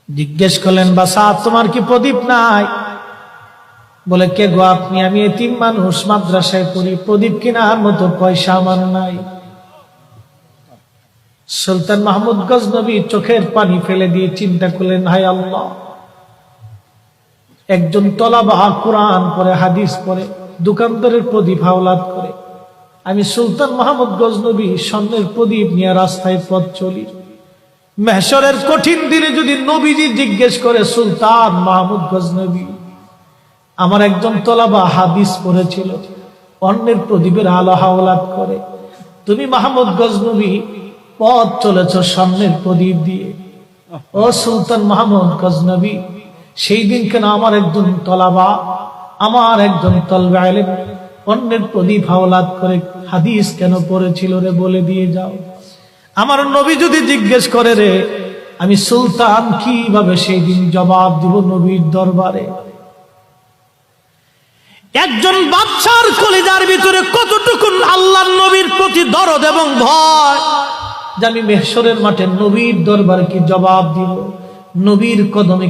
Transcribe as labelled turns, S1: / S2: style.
S1: জিজ্ঞেস করলেন, বাছা তোমার কি প্রদীপ নাই? বলে, কে গো আপনি? আমি এতিম মানুষ, মাদ্রাসায় পড়ি, প্রদীপ কেনার মতো পয়সা আমার নাই। সুলতান মাহমুদ গজনবী চোখের পানি ফেলে দিয়ে চিন্তা করলেন, হায় আল্লাহ, একজন তলাবা কোরআন পড়ে, হাদিস পড়ে, দোকানদারের প্রদীপ হাওলাত করে, আমি সুলতান মাহমুদ গজনবী স্বর্ণের প্রদীপ নিয়ে রাস্তায় পথ চলি। মেহশরের কঠিন দিনে যদি নবীজি জিজ্ঞেস করে, সুলতান মাহমুদ গজনবী, আমার একজন তলাবা হাদিস পড়েছিল, অন্যের প্রদীপের আলো হাওলাত করে, তুমি মাহমুদ গজনবী পথ চলেছ স্বর্ণের প্রদীপ দিয়ে, ও সুলতান মাহমুদ গজনবী, সেই দিন কেন আমার একজন তলাবা, আমার একজন তলবে ইলম অন্যের প্রদীপ হাওলাত করে হাদিস কেন পড়েছিল রে, বলে দিয়ে যাও। আমার নবী যদি জিজ্ঞেস করে রে, আমি সুলতান কিভাবে সেই দিন জবাব দিব নবীর দরবারে? একজন বাদশার কলিজার ভিতরে কতটুকু আল্লাহর নবীর প্রতি দরদ এবং ভয়, যে আমি মেহশরের মাঠে নবীর দরবারে কি জবাব দিব, নবীর কদমে